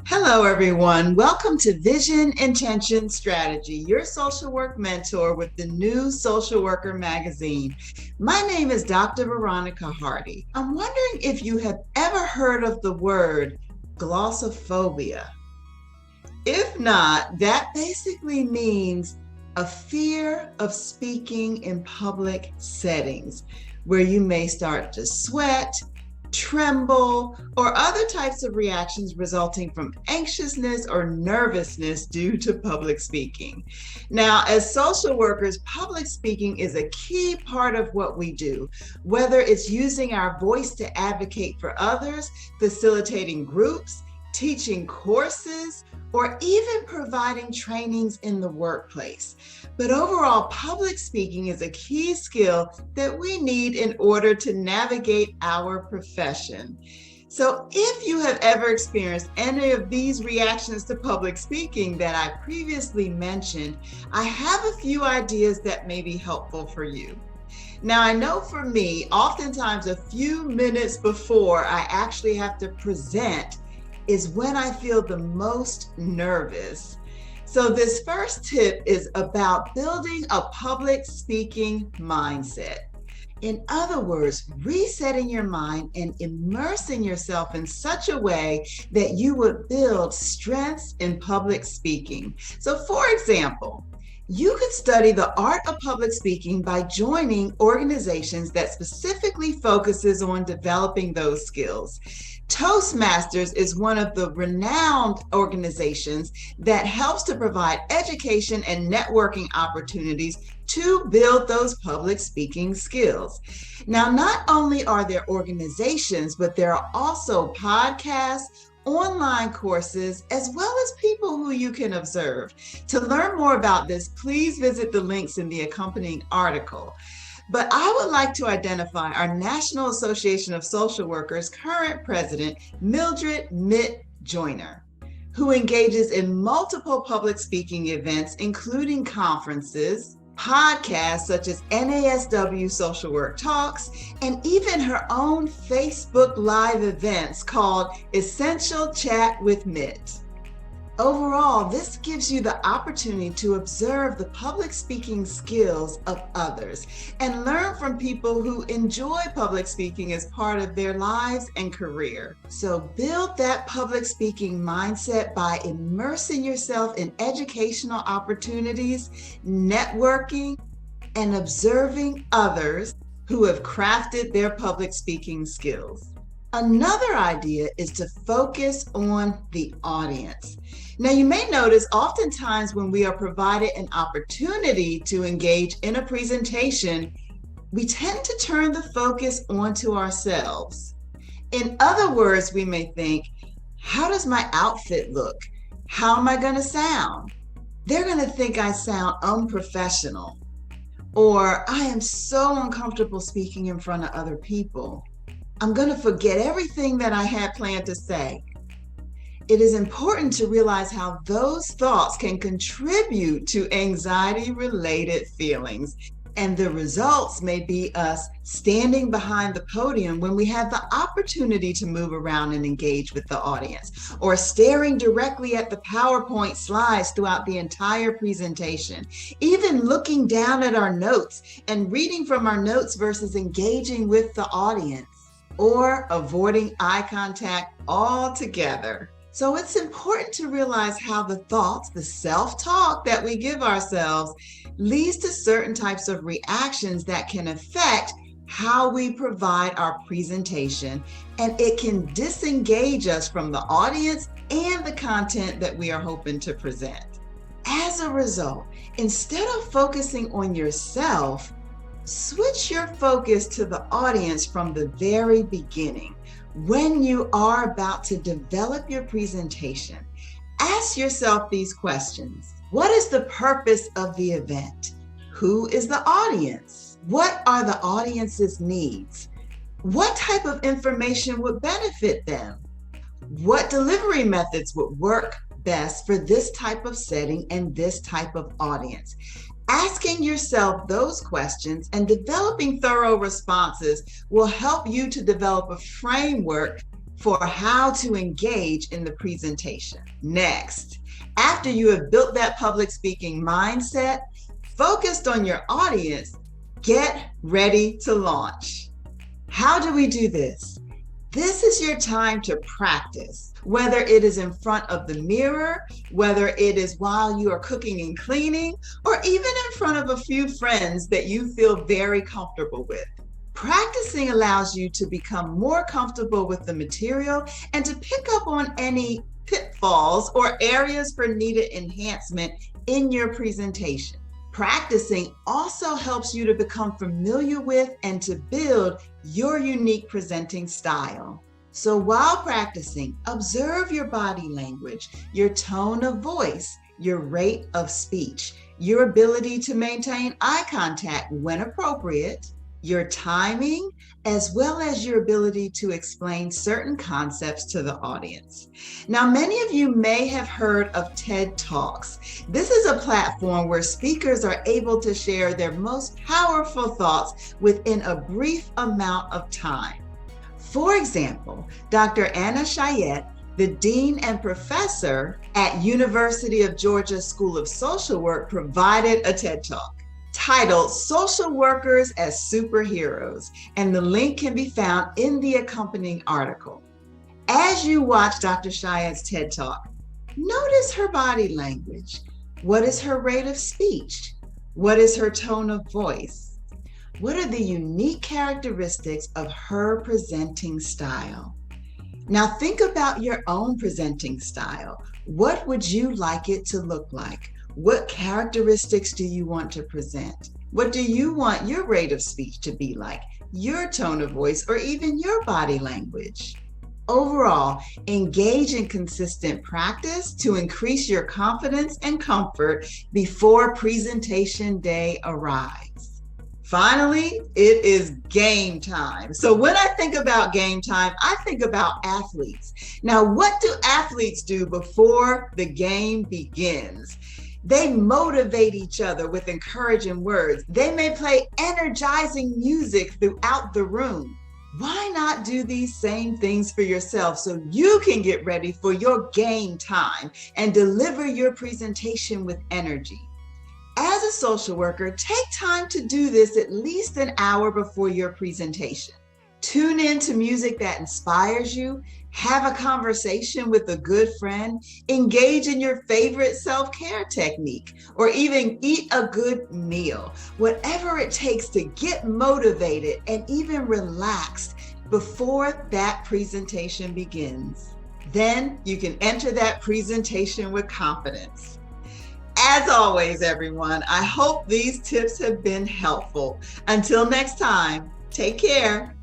Hello, everyone. Welcome to Vision, Intention, Strategy, your social work mentor with the new Social Worker magazine. My name is Dr. Veronica Hardy. I'm wondering if you have ever heard of the word glossophobia. If not, that basically means a fear of speaking in public settings where you may start to sweat, tremble, or other types of reactions resulting from anxiousness or nervousness due to public speaking. Now, as social workers, public speaking is a key part of what we do, whether it's using our voice to advocate for others, facilitating groups, teaching courses, or even providing trainings in the workplace. But overall, public speaking is a key skill that we need in order to navigate our profession. So if you have ever experienced any of these reactions to public speaking that I previously mentioned, I have a few ideas that may be helpful for you. Now, I know for me, oftentimes a few minutes before I actually have to present is when I feel the most nervous. So this first tip is about building a public speaking mindset. In other words, resetting your mind and immersing yourself in such a way that you would build strengths in public speaking. So for example, you could study the art of public speaking by joining organizations that specifically focuses on developing those skills. Toastmasters is one of the renowned organizations that helps to provide education and networking opportunities to build those public speaking skills. Now, not only are there organizations, but there are also podcasts, online courses, as well as people who you can observe. To learn more about this, please visit the links in the accompanying article. But I would like to identify our National Association of Social Workers current president, Mildred Joyner, who engages in multiple public speaking events, including conferences, podcasts such as NASW Social Work Talks, and even her own Facebook Live events called Essential Chat with Mitt. Overall, this gives you the opportunity to observe the public speaking skills of others and learn from people who enjoy public speaking as part of their lives and career. So build that public speaking mindset by immersing yourself in educational opportunities, networking, and observing others who have crafted their public speaking skills. Another idea is to focus on the audience. Now, you may notice oftentimes when we are provided an opportunity to engage in a presentation, we tend to turn the focus onto ourselves. In other words, we may think, how does my outfit look? How am I going to sound? They're going to think I sound unprofessional, or I am so uncomfortable speaking in front of other people. I'm going to forget everything that I had planned to say. It is important to realize how those thoughts can contribute to anxiety-related feelings, and the results may be us standing behind the podium when we have the opportunity to move around and engage with the audience, or staring directly at the PowerPoint slides throughout the entire presentation, even looking down at our notes and reading from our notes versus engaging with the audience, or avoiding eye contact altogether. So it's important to realize how the thoughts, the self-talk that we give ourselves, leads to certain types of reactions that can affect how we provide our presentation, and it can disengage us from the audience and the content that we are hoping to present. As a result, instead of focusing on yourself, switch your focus to the audience from the very beginning. When you are about to develop your presentation, ask yourself these questions. What is the purpose of the event? Who is the audience? What are the audience's needs? What type of information would benefit them? What delivery methods would work best for this type of setting and this type of audience? Asking yourself those questions and developing thorough responses will help you to develop a framework for how to engage in the presentation. Next, after you have built that public speaking mindset, focused on your audience, get ready to launch. How do we do this? This is your time to practice, whether it is in front of the mirror, whether it is while you are cooking and cleaning, or even in front of a few friends that you feel very comfortable with. Practicing allows you to become more comfortable with the material and to pick up on any pitfalls or areas for needed enhancement in your presentation. Practicing also helps you to become familiar with and to build your unique presenting style. So while practicing, observe your body language, your tone of voice, your rate of speech, your ability to maintain eye contact when appropriate, your timing, as well as your ability to explain certain concepts to the audience. Now, many of you may have heard of TED Talks. This is a platform where speakers are able to share their most powerful thoughts within a brief amount of time. For example, Dr. Sheyett, the Dean and Professor at University of Georgia School of Social Work, provided a TED Talk titled Social Workers as Superheroes, and the link can be found in the accompanying article. As you watch Dr. Sheyett's TED Talk, notice her body language. What is her rate of speech? What is her tone of voice? What are the unique characteristics of her presenting style? Now think about your own presenting style. What would you like it to look like? What characteristics do you want to present? What do you want your rate of speech to be like? Your tone of voice, or even your body language? Overall, engage in consistent practice to increase your confidence and comfort before presentation day arrives. Finally, it is game time. So when I think about game time, I think about athletes. Now, what do athletes do before the game begins? They motivate each other with encouraging words. They may play energizing music throughout the room. Why not do these same things for yourself so you can get ready for your game time and deliver your presentation with energy? As a social worker, take time to do this at least an hour before your presentation. Tune in to music that inspires you, have a conversation with a good friend, engage in your favorite self-care technique, or even eat a good meal. Whatever it takes to get motivated and even relaxed before that presentation begins. Then you can enter that presentation with confidence. As always, everyone, I hope these tips have been helpful. Until next time, take care.